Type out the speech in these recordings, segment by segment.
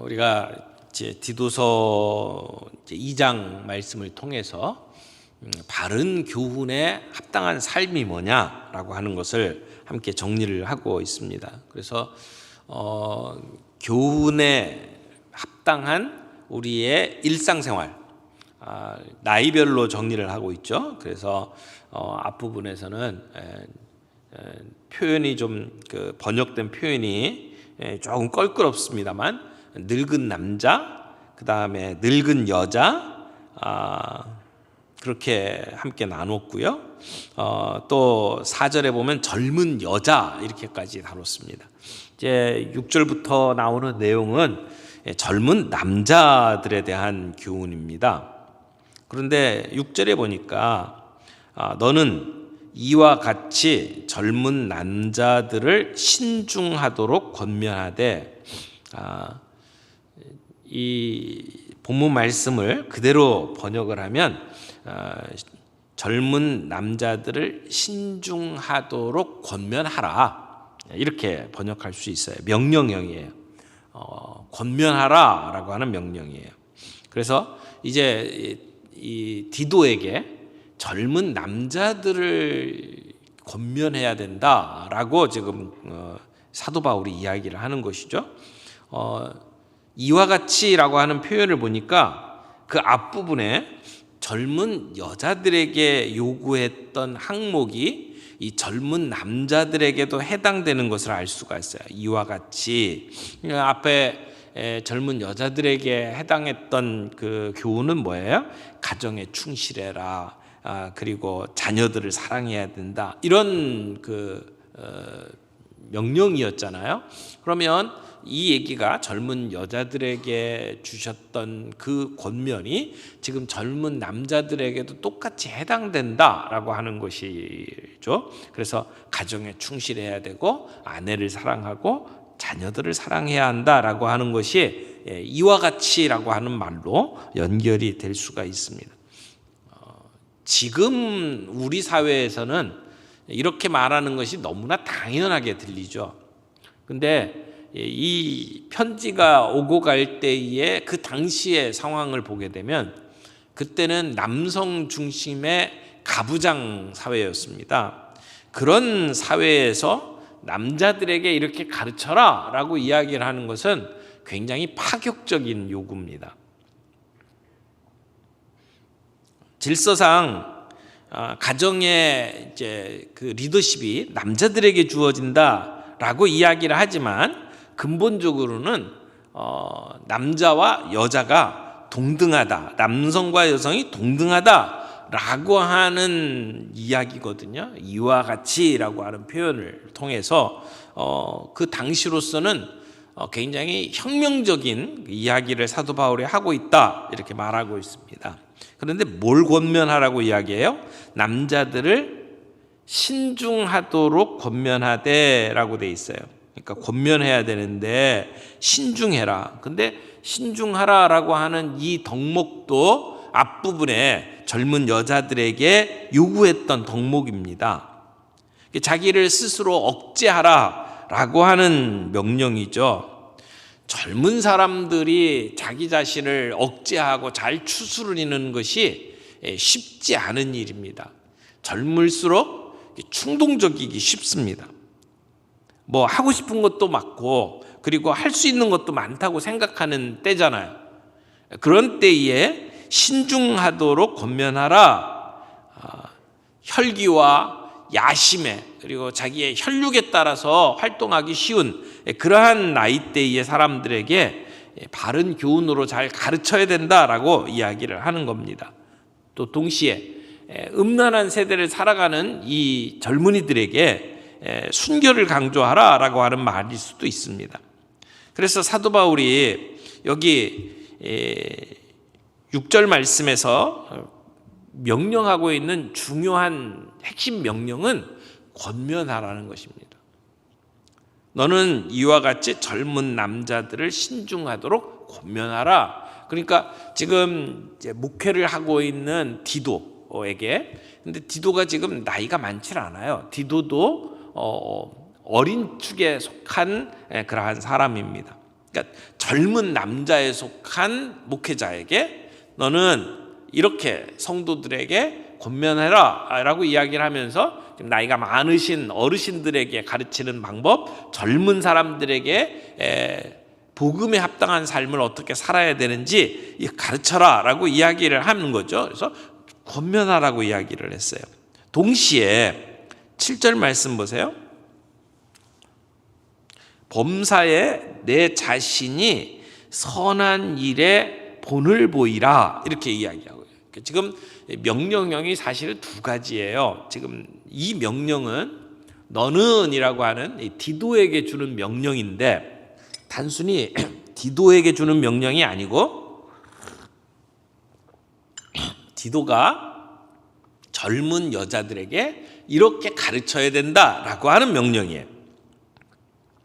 우리가 이제 디도서 2장 말씀을 통해서 바른 교훈에 합당한 삶이 뭐냐라고 하는 것을 함께 정리를 하고 있습니다. 그래서 교훈에 합당한 우리의 일상생활, 나이별로 정리를 하고 있죠. 그래서 앞부분에서는 표현이 좀 번역된 표현이 조금 껄끄럽습니다만 늙은 남자, 그 다음에 늙은 여자, 그렇게 함께 나눴고요. 또 4절에 보면 젊은 여자 이렇게까지 다뤘습니다. 이제 6절부터 나오는 내용은 젊은 남자들에 대한 교훈입니다. 그런데 6절에 보니까 너는 이와 같이 젊은 남자들을 신중하도록 권면하되, 이 본문 말씀을 그대로 번역을 하면 젊은 남자들을 신중하도록 권면하라, 이렇게 번역할 수 있어요. 명령형이에요. 권면하라라고 하는 명령이에요. 그래서 이제 이 디도에게 젊은 남자들을 권면해야 된다라고 지금 사도 바울이 이야기를 하는 것이죠. 이와 같이라고 하는 표현을 보니까 그 앞부분에 젊은 여자들에게 요구했던 항목이 이 젊은 남자들에게도 해당되는 것을 알 수가 있어요. 이와 같이 앞에 젊은 여자들에게 해당했던 그 교훈은 뭐예요? 가정에 충실해라, 그리고 자녀들을 사랑해야 된다, 이런 명령이었잖아요. 그러면 이 얘기가 젊은 여자들에게 주셨던 그 권면이 지금 젊은 남자들에게도 똑같이 해당된다라고 하는 것이죠. 그래서 가정에 충실해야 되고 아내를 사랑하고 자녀들을 사랑해야 한다라고 하는 것이 이와 같이라고 하는 말로 연결이 될 수가 있습니다. 지금 우리 사회에서는 이렇게 말하는 것이 너무나 당연하게 들리죠. 근데 이 편지가 오고 갈 때의 그 당시의 상황을 보게 되면 그때는 남성 중심의 가부장 사회였습니다. 그런 사회에서 남자들에게 이렇게 가르쳐라 라고 이야기를 하는 것은 굉장히 파격적인 요구입니다. 질서상 가정의 이제 그 리더십이 남자들에게 주어진다라고 이야기를 하지만 근본적으로는 남자와 여자가 동등하다, 남성과 여성이 동등하다라고 하는 이야기거든요. 이와 같이라고 하는 표현을 통해서 그 당시로서는 굉장히 혁명적인 이야기를 사도 바울이 하고 있다, 이렇게 말하고 있습니다. 그런데 뭘 권면하라고 이야기해요? 남자들을 신중하도록 권면하되라고 돼 있어요. 그러니까 권면해야 되는데 신중해라. 근데 신중하라라고 하는 이 덕목도 앞부분에 젊은 여자들에게 요구했던 덕목입니다. 자기를 스스로 억제하라라고 하는 명령이죠. 젊은 사람들이 자기 자신을 억제하고 잘 추스르는 것이 쉽지 않은 일입니다. 젊을수록 충동적이기 쉽습니다. 뭐 하고 싶은 것도 많고 그리고 할 수 있는 것도 많다고 생각하는 때잖아요. 그런 때에 신중하도록 권면하라. 혈기와 야심에 그리고 자기의 혈육에 따라서 활동하기 쉬운 그러한 나이대의 사람들에게 바른 교훈으로 잘 가르쳐야 된다라고 이야기를 하는 겁니다. 또 동시에 음란한 세대를 살아가는 이 젊은이들에게 순결을 강조하라라고 하는 말일 수도 있습니다. 그래서 사도 바울이 여기 6절 말씀에서 명령하고 있는 중요한 핵심 명령은 권면하라는 것입니다. 너는 이와 같이 젊은 남자들을 신중하도록 권면하라. 그러니까 지금 이제 목회를 하고 있는 디도에게, 근데 디도가 지금 나이가 많지 않아요. 디도도 어린 축에 속한 그러한 사람입니다. 그러니까 젊은 남자에 속한 목회자에게 너는 이렇게 성도들에게 권면해라 라고 이야기를 하면서 나이가 많으신 어르신들에게 가르치는 방법, 젊은 사람들에게 복음에 합당한 삶을 어떻게 살아야 되는지 가르쳐라 라고 이야기를 하는 거죠. 그래서 권면하라고 이야기를 했어요. 동시에 7절 말씀 보세요. 범사에 내 자신이 선한 일에 본을 보이라 이렇게 이야기하고요. 지금 명령형이 사실은 두 가지예요. 지금 이 명령은 너는이라고 하는 디도에게 주는 명령인데 단순히 디도에게 주는 명령이 아니고 디도가 젊은 여자들에게 이렇게 가르쳐야 된다라고 하는 명령이에요.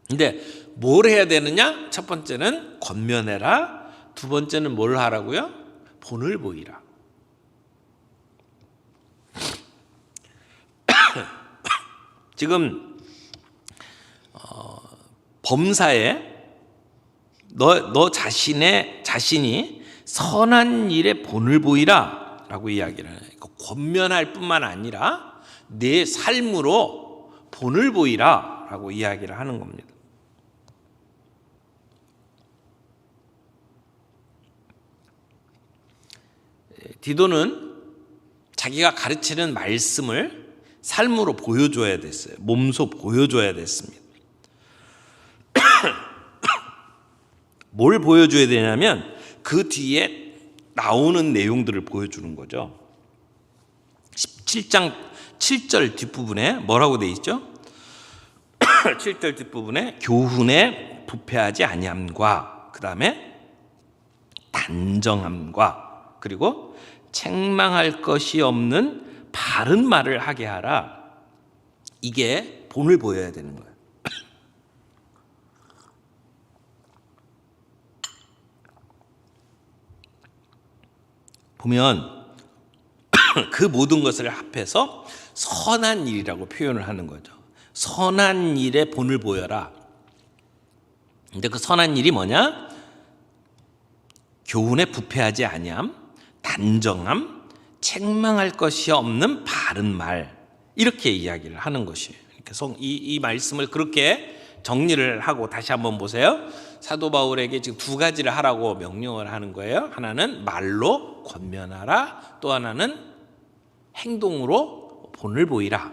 근데 뭘 해야 되느냐? 첫 번째는 권면해라. 두 번째는 뭘 하라고요? 본을 보이라. 지금 범사에 너 자신이 선한 일에 본을 보이라 라고 이야기를 해요. 권면할 뿐만 아니라 내 삶으로 본을 보이라 라고 이야기를 하는 겁니다. 디도는 자기가 가르치는 말씀을 삶으로 보여줘야 됐어요. 몸소 보여줘야 됐습니다. 뭘 보여줘야 되냐면 그 뒤에 나오는 내용들을 보여주는 거죠. 17장 7절 뒷부분에 뭐라고 돼 있죠? 7절 뒷부분에 교훈에 부패하지 아니함과 그 다음에 단정함과 그리고 책망할 것이 없는 바른 말을 하게 하라. 이게 본을 보여야 되는 거예요. 보면 그 모든 것을 합해서 선한 일이라고 표현을 하는 거죠. 선한 일에 본을 보여라. 근데 그 선한 일이 뭐냐? 교훈에 부패하지 아니함, 단정함, 책망할 것이 없는 바른 말, 이렇게 이야기를 하는 것이에요. 그래서 이 말씀을 그렇게 정리를 하고 다시 한번 보세요. 사도 바울에게 지금 두 가지를 하라고 명령을 하는 거예요. 하나는 말로 권면하라, 또 하나는 행동으로 본을 보이라.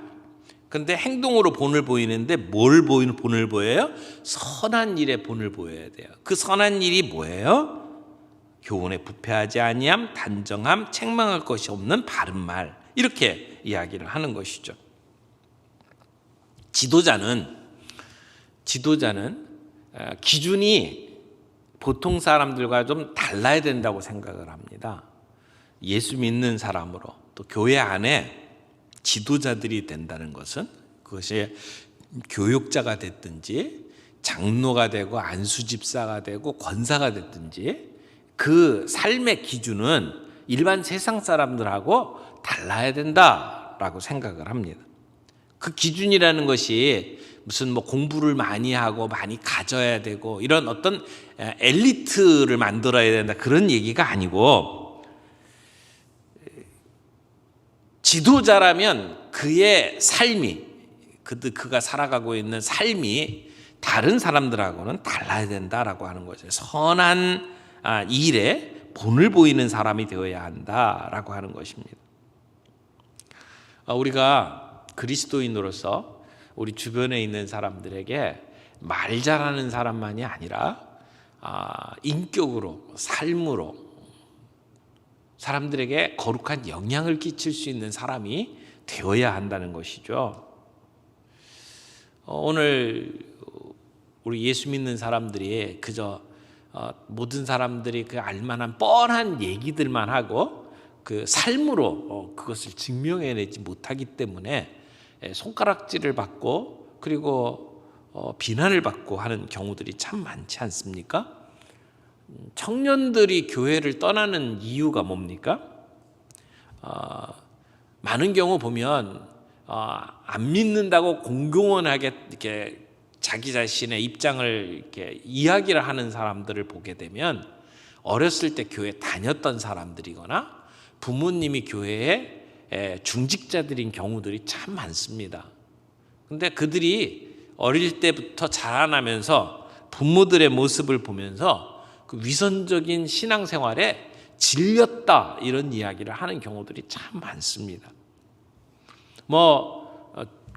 그런데 행동으로 본을 보이는데 뭘 본을 보여요? 선한 일에 본을 보여야 돼요. 그 선한 일이 뭐예요? 교훈에 부패하지 아니함, 단정함, 책망할 것이 없는 바른 말, 이렇게 이야기를 하는 것이죠. 지도자는 기준이 보통 사람들과 좀 달라야 된다고 생각을 합니다. 예수 믿는 사람으로 또 교회 안에 지도자들이 된다는 것은 그것이 교육자가 됐든지 장로가 되고 안수집사가 되고 권사가 됐든지 그 삶의 기준은 일반 세상 사람들하고 달라야 된다라고 생각을 합니다. 그 기준이라는 것이 무슨 뭐 공부를 많이 하고 많이 가져야 되고 이런 어떤 엘리트를 만들어야 된다 그런 얘기가 아니고, 지도자라면 그의 삶이 그가 살아가고 있는 삶이 다른 사람들하고는 달라야 된다라고 하는 거죠. 선한 일에 본을 보이는 사람이 되어야 한다라고 하는 것입니다. 우리가 그리스도인으로서 우리 주변에 있는 사람들에게 말 잘하는 사람만이 아니라 인격으로, 삶으로 사람들에게 거룩한 영향을 끼칠 수 있는 사람이 되어야 한다는 것이죠. 오늘 우리 예수 믿는 사람들이 그저 모든 사람들이 그 알만한 뻔한 얘기들만 하고 그 삶으로 그것을 증명해내지 못하기 때문에 손가락질을 받고 그리고 비난을 받고 하는 경우들이 참 많지 않습니까? 청년들이 교회를 떠나는 이유가 뭡니까? 많은 경우 보면 안 믿는다고 공공연하게 이렇게 자기 자신의 입장을 이렇게 이야기를 하는 사람들을 보게 되면 어렸을 때 교회 다녔던 사람들이거나 부모님이 교회에 중직자들인 경우들이 참 많습니다. 근데 그들이 어릴 때부터 자라나면서 부모들의 모습을 보면서 그 위선적인 신앙생활에 질렸다 이런 이야기를 하는 경우들이 참 많습니다.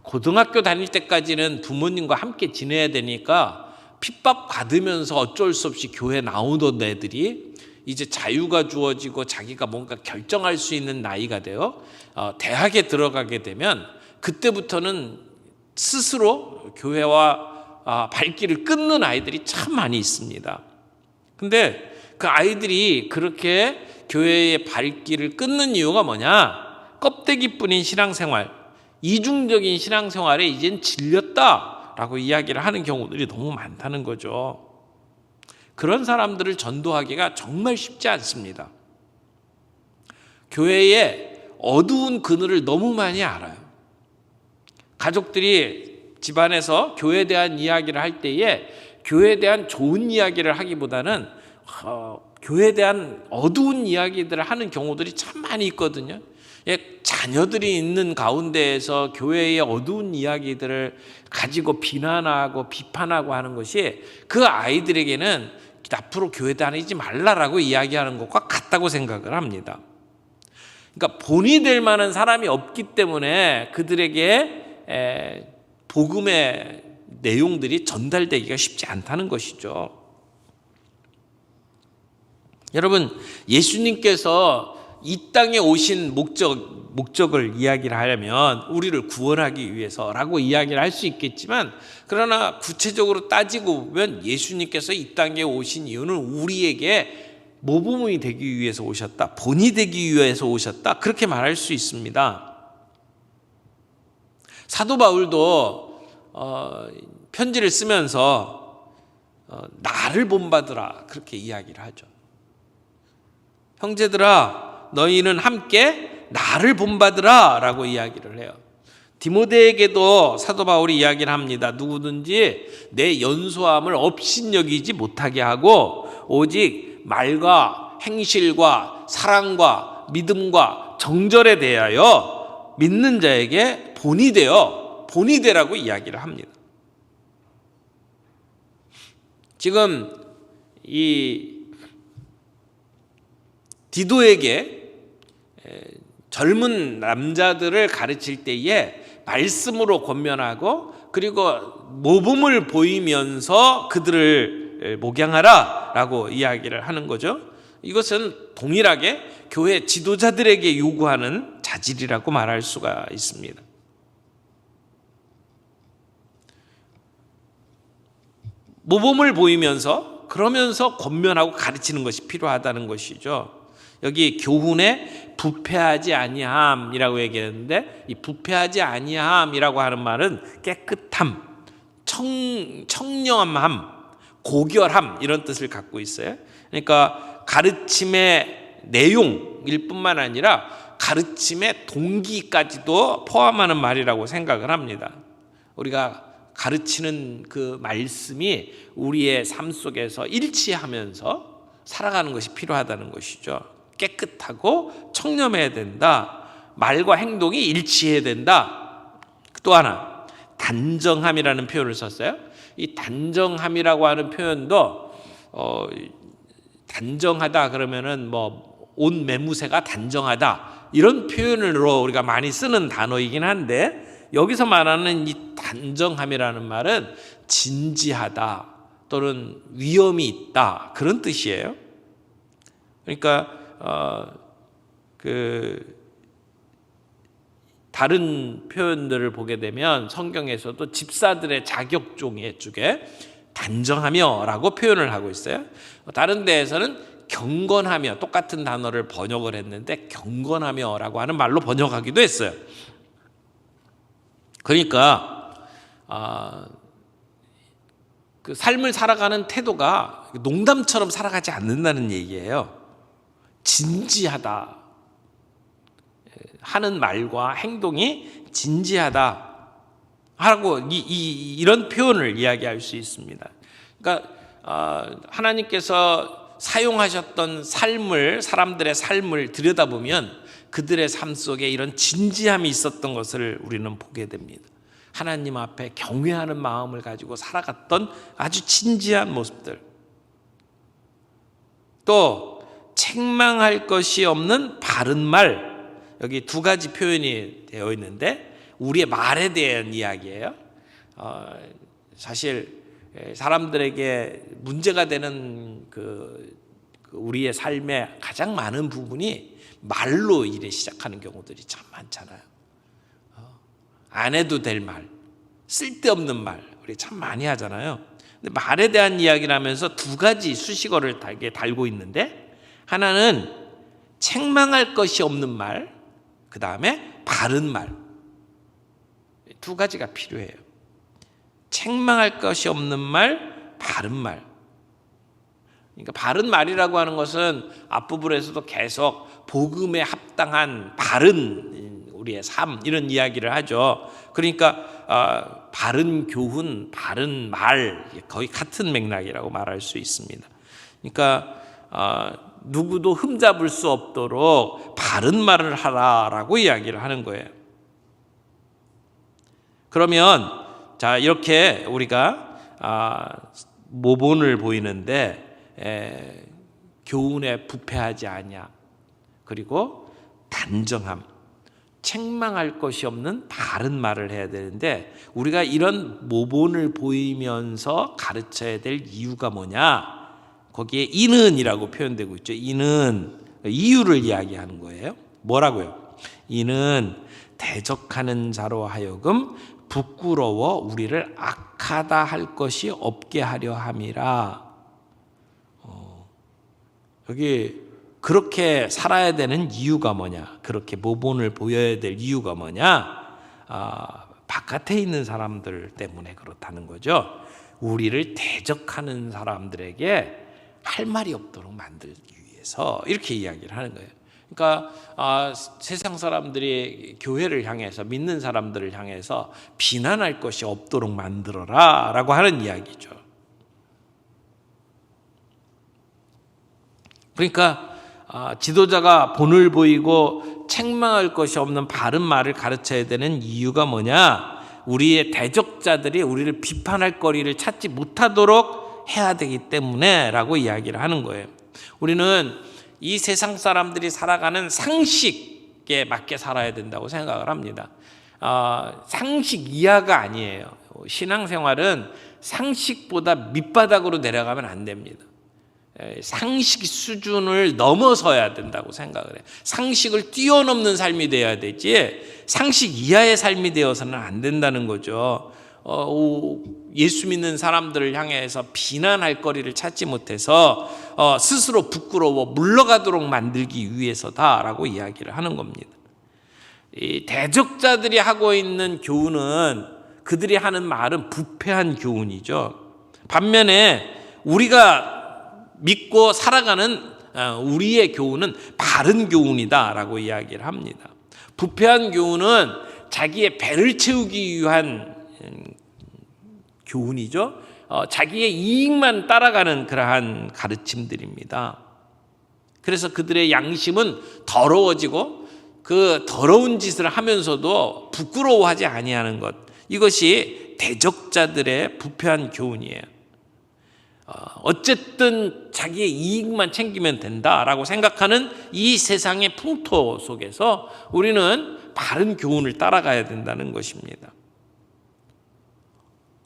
고등학교 다닐 때까지는 부모님과 함께 지내야 되니까 핍박 받으면서 어쩔 수 없이 교회 나오던 애들이 이제 자유가 주어지고 자기가 뭔가 결정할 수 있는 나이가 되어 대학에 들어가게 되면 그때부터는 스스로 교회와 발길을 끊는 아이들이 참 많이 있습니다. 근데 그 아이들이 그렇게 교회의 발길을 끊는 이유가 뭐냐? 껍데기뿐인 신앙생활, 이중적인 신앙생활에 이젠 질렸다라고 이야기를 하는 경우들이 너무 많다는 거죠. 그런 사람들을 전도하기가 정말 쉽지 않습니다. 교회의 어두운 그늘을 너무 많이 알아요. 가족들이 집안에서 교회에 대한 이야기를 할 때에 교회에 대한 좋은 이야기를 하기보다는 교회에 대한 어두운 이야기들을 하는 경우들이 참 많이 있거든요. 자녀들이 있는 가운데에서 교회의 어두운 이야기들을 가지고 비난하고 비판하고 하는 것이 그 아이들에게는 앞으로 교회 다니지 말라라고 이야기하는 것과 같다고 생각을 합니다. 그러니까 본이 될 만한 사람이 없기 때문에 그들에게 복음의 내용들이 전달되기가 쉽지 않다는 것이죠. 여러분, 예수님께서 이 땅에 오신 목적을 이야기를 하려면 우리를 구원하기 위해서라고 이야기를 할 수 있겠지만, 그러나 구체적으로 따지고 보면 예수님께서 이 땅에 오신 이유는 우리에게 모범이 되기 위해서 오셨다, 본이 되기 위해서 오셨다, 그렇게 말할 수 있습니다. 사도 바울도 편지를 쓰면서 나를 본받으라 그렇게 이야기를 하죠. 형제들아, 너희는 함께 나를 본받으라 라고 이야기를 해요. 디모데에게도 사도 바울이 이야기를 합니다. 누구든지 내 연소함을 업신여기지 못하게 하고 오직 말과 행실과 사랑과 믿음과 정절에 대하여 믿는 자에게 본이 되라고 이야기를 합니다. 지금 이 디도에게 젊은 남자들을 가르칠 때에 말씀으로 권면하고 그리고 모범을 보이면서 그들을 목양하라 라고 이야기를 하는 거죠. 이것은 동일하게 교회 지도자들에게 요구하는 자질이라고 말할 수가 있습니다. 모범을 보이면서 그러면서 권면하고 가르치는 것이 필요하다는 것이죠. 여기 교훈에 부패하지 아니함이라고 얘기했는데, 이 부패하지 아니함이라고 하는 말은 깨끗함, 청렴함, 고결함 이런 뜻을 갖고 있어요. 그러니까 가르침의 내용일 뿐만 아니라 가르침의 동기까지도 포함하는 말이라고 생각을 합니다. 우리가 가르치는 그 말씀이 우리의 삶 속에서 일치하면서 살아가는 것이 필요하다는 것이죠. 깨끗하고 청렴해야 된다. 말과 행동이 일치해야 된다. 또 하나, 단정함이라는 표현을 썼어요. 이 단정함이라고 하는 표현도 단정하다 그러면은 옷 매무새가 단정하다 이런 표현으로 우리가 많이 쓰는 단어이긴 한데, 여기서 말하는 이 단정함이라는 말은 진지하다 또는 위험이 있다 그런 뜻이에요. 그러니까 다른 표현들을 보게 되면 성경에서도 집사들의 자격종의 쪽에 단정하며라고 표현을 하고 있어요. 다른 데에서는 경건하며, 똑같은 단어를 번역을 했는데 경건하며라고 하는 말로 번역하기도 했어요. 그러니까 그 삶을 살아가는 태도가 농담처럼 살아가지 않는다는 얘기예요. 진지하다 하는 말과 행동이 진지하다. 하고 이런 표현을 이야기할 수 있습니다. 그러니까 하나님께서 사용하셨던 사람들의 삶을 들여다보면 그들의 삶 속에 이런 진지함이 있었던 것을 우리는 보게 됩니다. 하나님 앞에 경외하는 마음을 가지고 살아갔던 아주 진지한 모습들. 또 책망할 것이 없는 바른 말. 여기 두 가지 표현이 되어 있는데 우리의 말에 대한 이야기예요. 사실 사람들에게 문제가 되는 우리의 삶의 가장 많은 부분이 말로 일에 시작하는 경우들이 참 많잖아요. 안 해도 될 말, 쓸데없는 말, 우리 참 많이 하잖아요. 근데 말에 대한 이야기를 하면서 두 가지 수식어를 달고 있는데 하나는 책망할 것이 없는 말, 그 다음에 바른 말. 두 가지가 필요해요. 책망할 것이 없는 말, 바른 말. 그러니까 바른 말이라고 하는 것은 앞부분에서도 계속 복음에 합당한 바른 우리의 삶 이런 이야기를 하죠. 그러니까 바른 교훈, 바른 말 거의 같은 맥락이라고 말할 수 있습니다. 그러니까 누구도 흠잡을 수 없도록 바른 말을 하라라고 이야기를 하는 거예요. 그러면 자 이렇게 우리가 모본을 보이는데 교훈에 부패하지 아니하, 그리고 단정함, 책망할 것이 없는 바른 말을 해야 되는데 우리가 이런 모본을 보이면서 가르쳐야 될 이유가 뭐냐? 거기에 이는이라고 표현되고 있죠. 이는 이유를 이야기하는 거예요. 뭐라고요? 이는 대적하는 자로 하여금 부끄러워 우리를 악하다 할 것이 없게 하려 함이라. 여기 그렇게 살아야 되는 이유가 뭐냐? 그렇게 모본을 보여야 될 이유가 뭐냐? 바깥에 있는 사람들 때문에 그렇다는 거죠. 우리를 대적하는 사람들에게 할 말이 없도록 만들기 위해서 이렇게 이야기를 하는 거예요. 그러니까 세상 사람들이 교회를 향해서, 믿는 사람들을 향해서 비난할 것이 없도록 만들어라 라고 하는 이야기죠. 그러니까 지도자가 본을 보이고 책망할 것이 없는 바른 말을 가르쳐야 되는 이유가 뭐냐? 우리의 대적자들이 우리를 비판할 거리를 찾지 못하도록 해야 되기 때문에 라고 이야기를 하는 거예요. 우리는 이 세상 사람들이 살아가는 상식에 맞게 살아야 된다고 생각을 합니다. 상식 이하가 아니에요. 신앙생활은 상식보다 밑바닥으로 내려가면 안 됩니다. 상식 수준을 넘어서야 된다고 생각을 해요. 상식을 뛰어넘는 삶이 되어야 되지 상식 이하의 삶이 되어서는 안 된다는 거죠. 예수 믿는 사람들을 향해서 비난할 거리를 찾지 못해서 스스로 부끄러워 물러가도록 만들기 위해서다라고 이야기를 하는 겁니다. 이 대적자들이 하고 있는 교훈은, 그들이 하는 말은 부패한 교훈이죠. 반면에 우리가 믿고 살아가는 우리의 교훈은 바른 교훈이다라고 이야기를 합니다. 부패한 교훈은 자기의 배를 채우기 위한 교훈이죠. 자기의 이익만 따라가는 그러한 가르침들입니다. 그래서 그들의 양심은 더러워지고 그 더러운 짓을 하면서도 부끄러워하지 아니하는 것, 이것이 대적자들의 부패한 교훈이에요. 어쨌든 자기의 이익만 챙기면 된다라고 생각하는 이 세상의 풍토 속에서 우리는 바른 교훈을 따라가야 된다는 것입니다.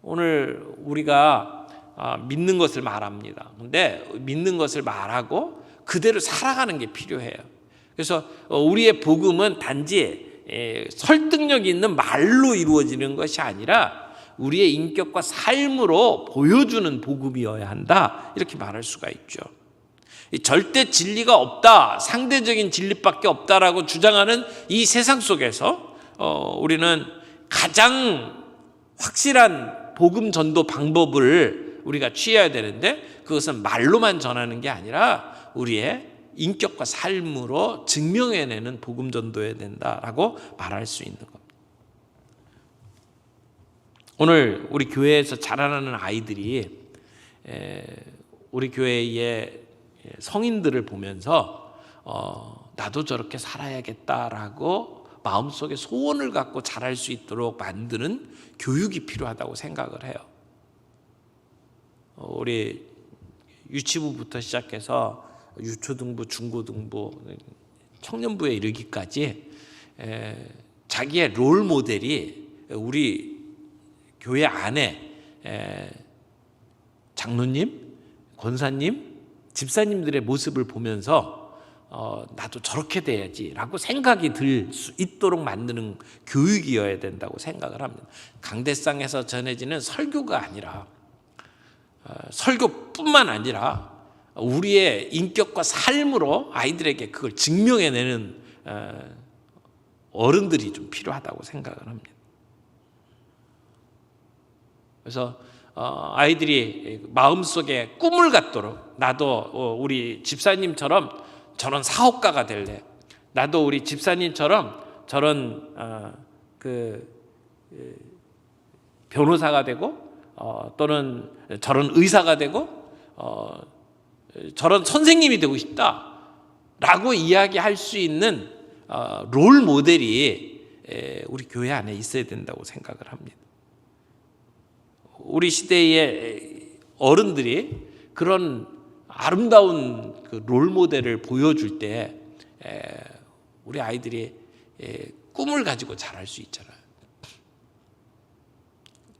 오늘 우리가 믿는 것을 말합니다. 근데 믿는 것을 말하고 그대로 살아가는 게 필요해요. 그래서 우리의 복음은 단지 설득력 있는 말로 이루어지는 것이 아니라 우리의 인격과 삶으로 보여주는 복음이어야 한다, 이렇게 말할 수가 있죠. 절대 진리가 없다, 상대적인 진리밖에 없다라고 주장하는 이 세상 속에서 우리는 가장 확실한 복음 전도 방법을 우리가 취해야 되는데, 그것은 말로만 전하는 게 아니라 우리의 인격과 삶으로 증명해내는 복음 전도해야 된다라고 말할 수 있는 겁니다. 오늘 우리 교회에서 자라나는 아이들이 우리 교회의 성인들을 보면서 나도 저렇게 살아야겠다라고 마음속에 소원을 갖고 자랄 수 있도록 만드는 교육이 필요하다고 생각을 해요. 우리 유치부부터 시작해서 유초등부, 중고등부, 청년부에 이르기까지 자기의 롤 모델이 우리 교회 안에 장로님, 권사님, 집사님들의 모습을 보면서 나도 저렇게 돼야지라고 생각이 들 수 있도록 만드는 교육이어야 된다고 생각을 합니다. 강대상에서 전해지는 설교가 아니라 설교뿐만 아니라 우리의 인격과 삶으로 아이들에게 그걸 증명해내는 어른들이 좀 필요하다고 생각을 합니다. 그래서 아이들이 마음속에 꿈을 갖도록 나도 우리 집사님처럼 저런 사업가가 될래. 나도 우리 집사님처럼 저런 변호사가 되고 또는 저런 의사가 되고 저런 선생님이 되고 싶다라고 이야기할 수 있는 롤 모델이 우리 교회 안에 있어야 된다고 생각을 합니다. 우리 시대의 어른들이 그런 아름다운 그 롤 모델을 보여줄 때 우리 아이들이 꿈을 가지고 자랄 수 있잖아요.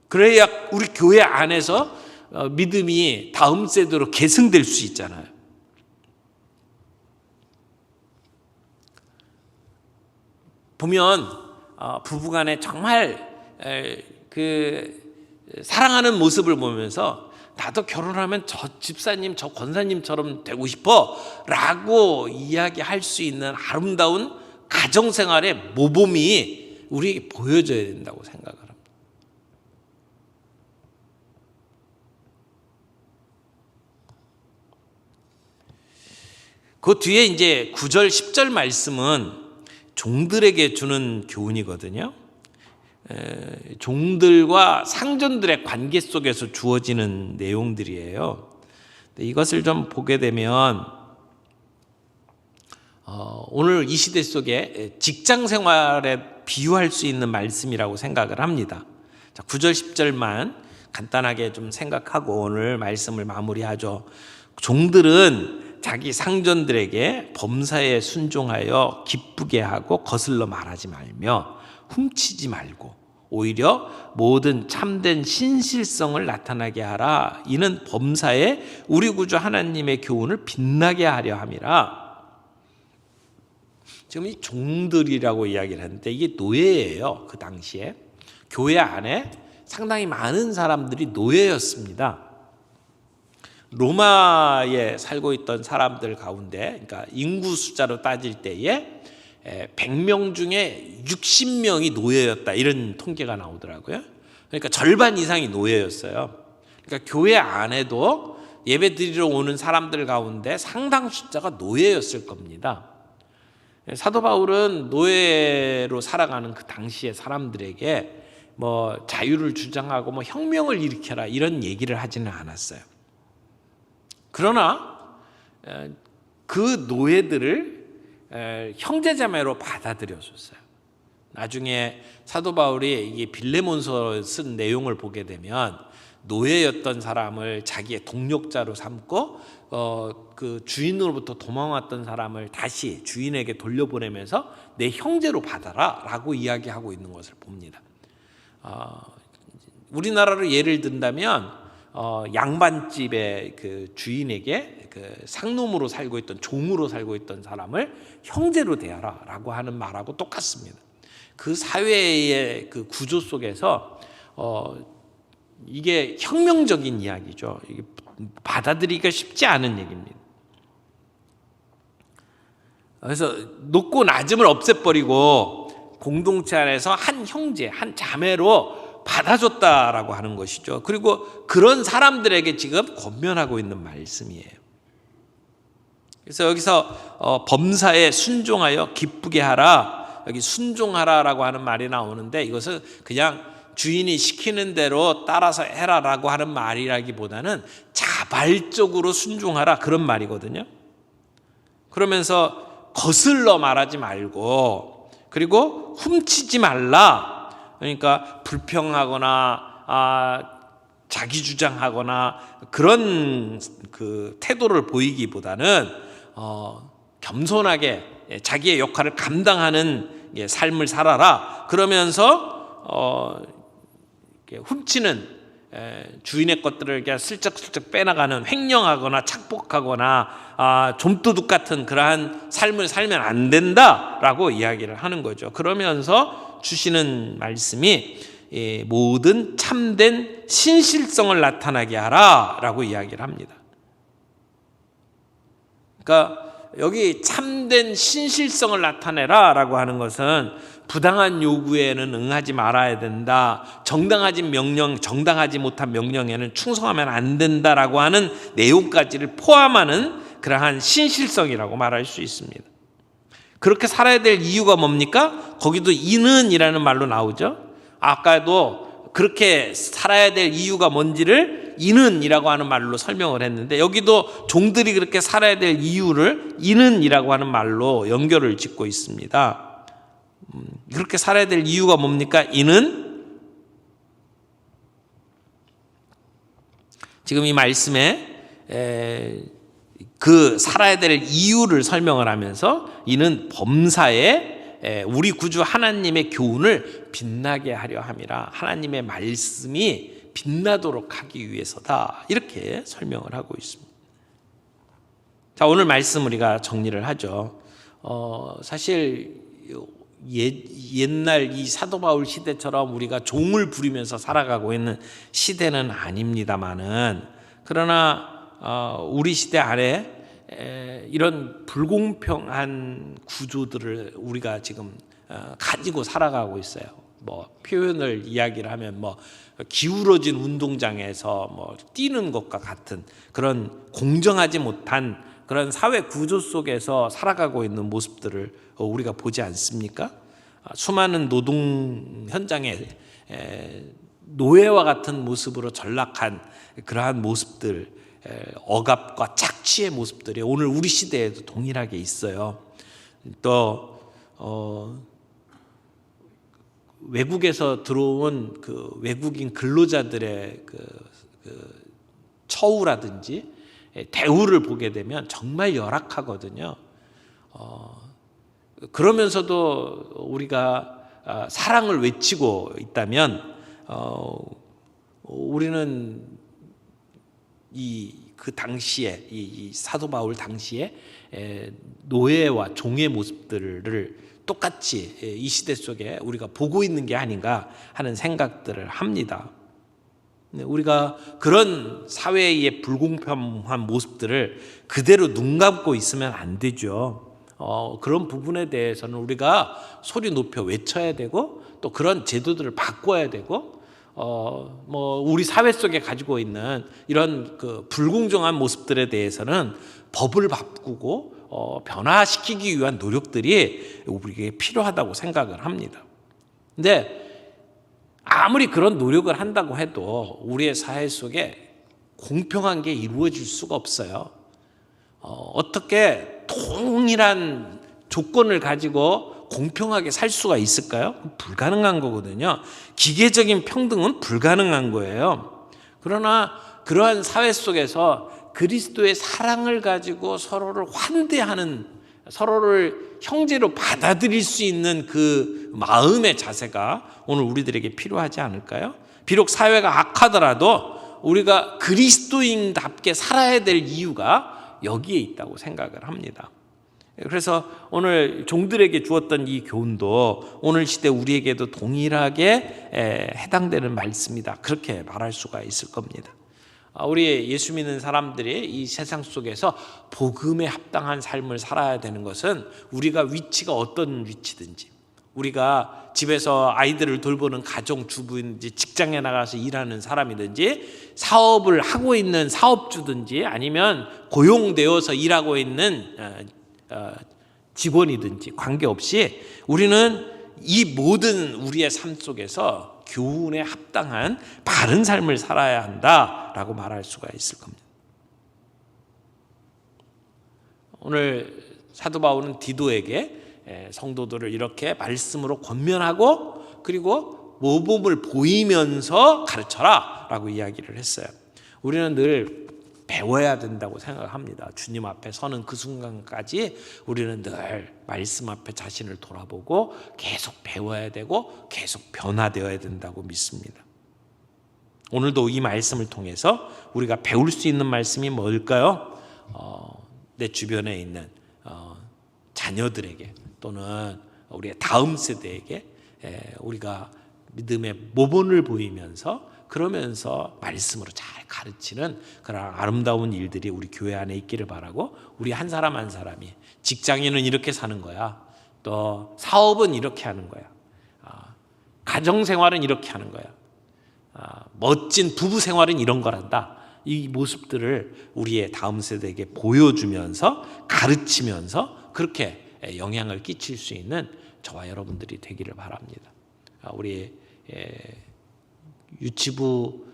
그래야 우리 교회 안에서 믿음이 다음 세대로 계승될 수 있잖아요. 보면 부부간에 정말 사랑하는 모습을 보면서 나도 결혼하면 저 집사님, 저 권사님처럼 되고 싶어 라고 이야기할 수 있는 아름다운 가정생활의 모범이 우리에게 보여져야 된다고 생각을 합니다. 그 뒤에 이제 9절, 10절 말씀은 종들에게 주는 교훈이거든요. 종들과 상전들의 관계 속에서 주어지는 내용들이에요. 이것을 좀 보게 되면 오늘 이 시대 속에 직장 생활에 비유할 수 있는 말씀이라고 생각을 합니다. 자, 9절 10절만 간단하게 좀 생각하고 오늘 말씀을 마무리하죠. 종들은 자기 상전들에게 범사에 순종하여 기쁘게 하고 거슬러 말하지 말며 훔치지 말고 오히려 모든 참된 신실성을 나타나게 하라. 이는 범사에 우리 구주 하나님의 교훈을 빛나게 하려 함이라. 지금 이 종들이라고 이야기를 하는데 이게 노예예요. 그 당시에 교회 안에 상당히 많은 사람들이 노예였습니다. 로마에 살고 있던 사람들 가운데, 그러니까 인구 숫자로 따질 때에 100명 중에 60명이 노예였다, 이런 통계가 나오더라고요. 그러니까 절반 이상이 노예였어요. 그러니까 교회 안에도 예배 드리러 오는 사람들 가운데 상당 숫자가 노예였을 겁니다. 사도 바울은 노예로 살아가는 그 당시의 사람들에게 뭐 자유를 주장하고 뭐 혁명을 일으켜라 이런 얘기를 하지는 않았어요. 그러나 그 노예들을 형제자매로 받아들여줬어요. 나중에 사도 바울이 이 빌레몬서 쓴 내용을 보게 되면 노예였던 사람을 자기의 동력자로 삼고 그 주인으로부터 도망왔던 사람을 다시 주인에게 돌려보내면서 내 형제로 받아라 라고 이야기하고 있는 것을 봅니다. 우리나라로 예를 든다면 양반집의 그 주인에게 그 상놈으로 살고 있던, 종으로 살고 있던 사람을 형제로 대하라 라고 하는 말하고 똑같습니다. 그 사회의 그 구조 속에서 이게 혁명적인 이야기죠. 이게 받아들이기가 쉽지 않은 얘기입니다. 그래서 높고 낮음을 없애버리고 공동체 안에서 한 형제, 한 자매로 받아줬다라고 하는 것이죠. 그리고 그런 사람들에게 지금 권면하고 있는 말씀이에요. 그래서 여기서 범사에 순종하여 기쁘게 하라, 여기 순종하라라고 하는 말이 나오는데 이것은 그냥 주인이 시키는 대로 따라서 해라라고 하는 말이라기보다는 자발적으로 순종하라 그런 말이거든요. 그러면서 거슬러 말하지 말고, 그리고 훔치지 말라. 그러니까 불평하거나 자기 주장하거나 그런 그 태도를 보이기보다는 겸손하게 자기의 역할을 감당하는 삶을 살아라. 그러면서 훔치는 주인의 것들을 그냥 슬쩍슬쩍 빼나가는, 횡령하거나 착복하거나 좀도둑 같은 그러한 삶을 살면 안 된다라고 이야기를 하는 거죠. 그러면서 주시는 말씀이 모든 참된 신실성을 나타나게 하라라고 이야기를 합니다. 그러니까 여기 참된 신실성을 나타내라라고 하는 것은 부당한 요구에는 응하지 말아야 된다, 정당하지 못한 명령에는 충성하면 안 된다라고 하는 내용까지를 포함하는 그러한 신실성이라고 말할 수 있습니다. 그렇게 살아야 될 이유가 뭡니까? 거기도 이는이라는 말로 나오죠. 아까도 그렇게 살아야 될 이유가 뭔지를 이는이라고 하는 말로 설명을 했는데, 여기도 종들이 그렇게 살아야 될 이유를 이는이라고 하는 말로 연결을 짓고 있습니다. 그렇게 살아야 될 이유가 뭡니까? 이는 지금 이 말씀에 그 살아야 될 이유를 설명을 하면서, 이는 범사에 우리 구주 하나님의 교훈을 빛나게 하려 함이라. 하나님의 말씀이 빛나도록 하기 위해서다, 이렇게 설명을 하고 있습니다. 자, 오늘 말씀 우리가 정리를 하죠. 사실 옛날 이 사도 바울 시대처럼 우리가 종을 부리면서 살아가고 있는 시대는 아닙니다만은, 그러나 우리 시대 안에 이런 불공평한 구조들을 우리가 지금 가지고 살아가고 있어요. 뭐 표현을 이야기를 하면 뭐 기울어진 운동장에서 뛰는 것과 같은 그런 공정하지 못한 그런 사회 구조 속에서 살아가고 있는 모습들을 우리가 보지 않습니까? 수많은 노동 현장에 노예와 같은 모습으로 전락한 그러한 모습들, 억압과 착취의 모습들이 오늘 우리 시대에도 동일하게 있어요. 또 외국에서 들어온 그 외국인 근로자들의 그 처우라든지 대우를 보게 되면 정말 열악하거든요. 그러면서도 우리가 사랑을 외치고 있다면 우리는 그 당시에 이 사도 바울 당시에 노예와 종의 모습들을 똑같이 이 시대 속에 우리가 보고 있는 게 아닌가 하는 생각들을 합니다. 우리가 그런 사회의 불공평한 모습들을 그대로 눈 감고 있으면 안 되죠. 그런 부분에 대해서는 우리가 소리 높여 외쳐야 되고, 또 그런 제도들을 바꿔야 되고, 우리 사회 속에 가지고 있는 이런 그 불공정한 모습들에 대해서는 법을 바꾸고 변화시키기 위한 노력들이 우리에게 필요하다고 생각을 합니다. 근데 아무리 그런 노력을 한다고 해도 우리의 사회 속에 공평한 게 이루어질 수가 없어요. 어떻게 동일한 조건을 가지고 공평하게 살 수가 있을까요? 불가능한 거거든요. 기계적인 평등은 불가능한 거예요. 그러나 그러한 사회 속에서 그리스도의 사랑을 가지고 서로를 환대하는, 서로를 형제로 받아들일 수 있는 그 마음의 자세가 오늘 우리들에게 필요하지 않을까요? 비록 사회가 악하더라도 우리가 그리스도인답게 살아야 될 이유가 여기에 있다고 생각을 합니다. 그래서 오늘 종들에게 주었던 이 교훈도 오늘 시대 우리에게도 동일하게 해당되는 말씀이다, 그렇게 말할 수가 있을 겁니다. 우리 예수 믿는 사람들이 이 세상 속에서 복음에 합당한 삶을 살아야 되는 것은 우리가 위치가 어떤 위치든지, 우리가 집에서 아이들을 돌보는 가정주부인지, 직장에 나가서 일하는 사람이든지, 사업을 하고 있는 사업주든지, 아니면 고용되어서 일하고 있는 직원이든지 관계없이 우리는 이 모든 우리의 삶 속에서 교훈에 합당한 바른 삶을 살아야 한다라고 말할 수가 있을 겁니다. 오늘 사도 바울은 디도에게 성도들을 이렇게 말씀으로 권면하고 그리고 모범을 보이면서 가르쳐라 라고 이야기를 했어요. 우리는 늘 배워야 된다고 생각합니다. 주님 앞에 서는 그 순간까지 우리는 늘 말씀 앞에 자신을 돌아보고 계속 배워야 되고 계속 변화되어야 된다고 믿습니다. 오늘도 이 말씀을 통해서 우리가 배울 수 있는 말씀이 뭘까요? 내 주변에 있는 자녀들에게 또는 우리의 다음 세대에게 우리가 믿음의 모본을 보이면서 그러면서 말씀으로 잘 가르치는 그런 아름다운 일들이 우리 교회 안에 있기를 바라고, 우리 한 사람 한 사람이 직장인은 이렇게 사는 거야, 또 사업은 이렇게 하는 거야, 가정생활은 이렇게 하는 거야, 멋진 부부생활은 이런 거란다, 이 모습들을 우리의 다음 세대에게 보여주면서 가르치면서 그렇게 영향을 끼칠 수 있는 저와 여러분들이 되기를 바랍니다. 우리 유치부,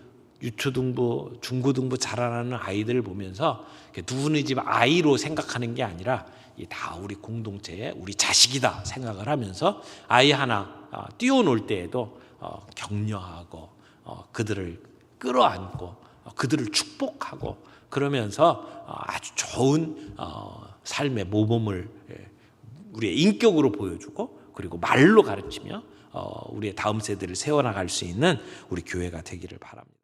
유초등부, 중고등부 자라나는 아이들을 보면서 누구네 집 아이로 생각하는 게 아니라 다 우리 공동체의 우리 자식이다 생각을 하면서 아이 하나 뛰어놀 때에도 격려하고 그들을 끌어안고 그들을 축복하고 그러면서 아주 좋은 삶의 모범을 우리의 인격으로 보여주고 그리고 말로 가르치며 우리의 다음 세대를 세워나갈 수 있는 우리 교회가 되기를 바랍니다.